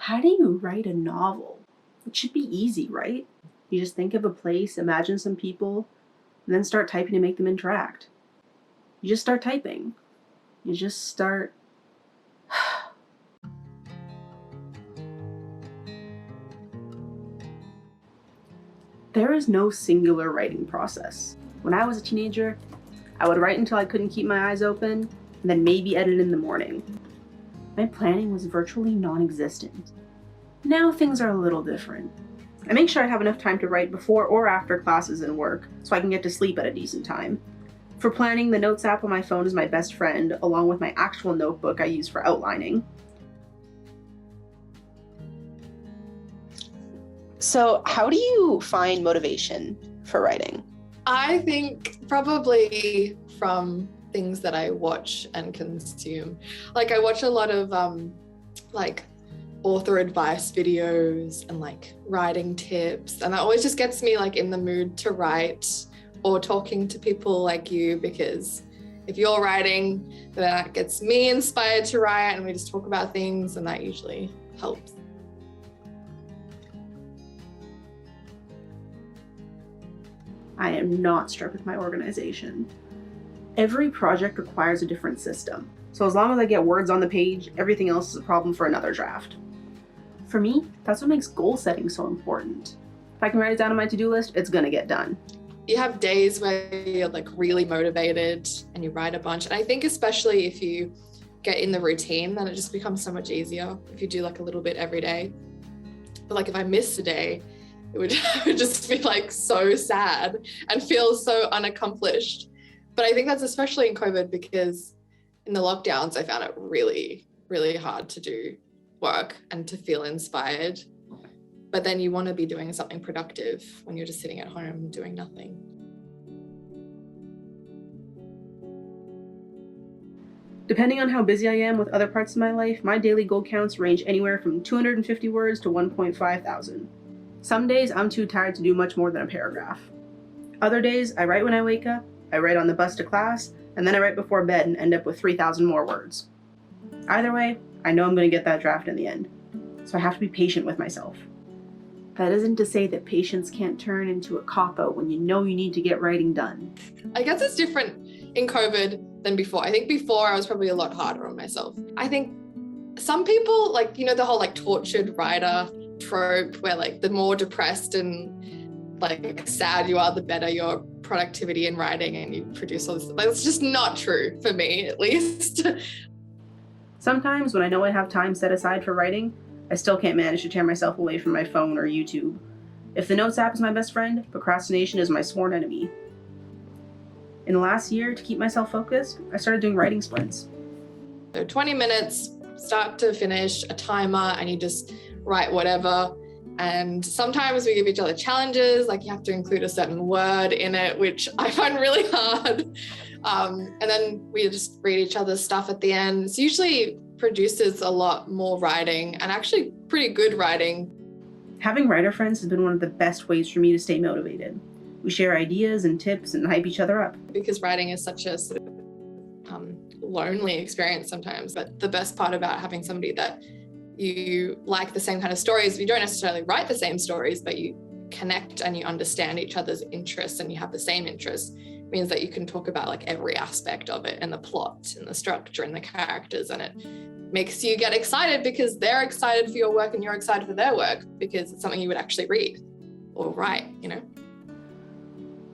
How do you write a novel? It should be easy, right? You just think of a place, imagine some people, and then start typing to make them interact. You just start typing. You just start... There is no singular writing process. When I was a teenager, I would write until I couldn't keep my eyes open, and then maybe edit in the morning. My planning was virtually non-existent. Now things are a little different. I make sure I have enough time to write before or after classes and work, so I can get to sleep at a decent time. For planning, the Notes app on my phone is my best friend, along with my actual notebook I use for outlining. So, how do you find motivation for writing? I think probably from things that I watch and consume. Like I watch a lot of author advice videos and writing tips, and that always just gets me in the mood to write, or talking to people like you, because if you're writing, then that gets me inspired to write, and we just talk about things, and that usually helps. I am not struck with my organization. Every project requires a different system, so as long as I get words on the page, everything else is a problem for another draft. For me, that's what makes goal setting so important. If I can write it down on my to-do list, it's gonna get done. You have days where you're really motivated and you write a bunch, and I think especially if you get in the routine, then it just becomes so much easier if you do a little bit every day. But if I missed a day, it would just be so sad and feel so unaccomplished. But I think that's especially in COVID, because in the lockdowns, I found it really, really hard to do work and to feel inspired. But then you want to be doing something productive when you're just sitting at home doing nothing. Depending on how busy I am with other parts of my life, my daily goal counts range anywhere from 250 words to 1.5 thousand. Some days I'm too tired to do much more than a paragraph. Other days, I write when I wake up, I write on the bus to class, and then I write before bed and end up with 3,000 more words. Either way, I know I'm going to get that draft in the end, so I have to be patient with myself. That isn't to say that patience can't turn into a cop-out when you know you need to get writing done. I guess it's different in COVID than before. I think before I was probably a lot harder on myself. I think some people, the whole tortured writer trope, where the more depressed and sad you are, the better your productivity in writing and you produce all this. It's just not true for me, at least. Sometimes when I know I have time set aside for writing, I still can't manage to tear myself away from my phone or YouTube. If the Notes app is my best friend, procrastination is my sworn enemy. In the last year, to keep myself focused, I started doing writing sprints. So 20 minutes, start to finish, a timer, and you just write whatever. And sometimes we give each other challenges, you have to include a certain word in it, which I find really hard. And then we just read each other's stuff at the end. It usually produces a lot more writing, and actually pretty good writing. Having writer friends has been one of the best ways for me to stay motivated. We share ideas and tips and hype each other up. Because writing is such a lonely experience sometimes, but the best part about having somebody that you like the same kind of stories, you don't necessarily write the same stories, but you connect and you understand each other's interests and you have the same interests, means that you can talk about every aspect of it, and the plot and the structure and the characters, and it makes you get excited because they're excited for your work and you're excited for their work because it's something you would actually read or write,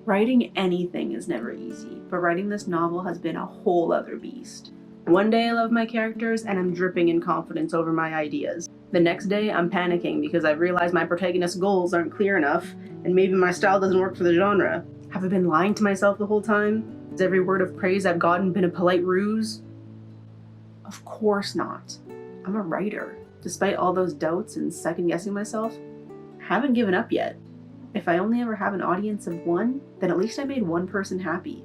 Writing anything is never easy, but writing this novel has been a whole other beast. One day I love my characters and I'm dripping in confidence over my ideas. The next day I'm panicking because I've realized my protagonist's goals aren't clear enough and maybe my style doesn't work for the genre. Have I been lying to myself the whole time? Has every word of praise I've gotten been a polite ruse? Of course not. I'm a writer. Despite all those doubts and second-guessing myself, I haven't given up yet. If I only ever have an audience of one, then at least I made one person happy.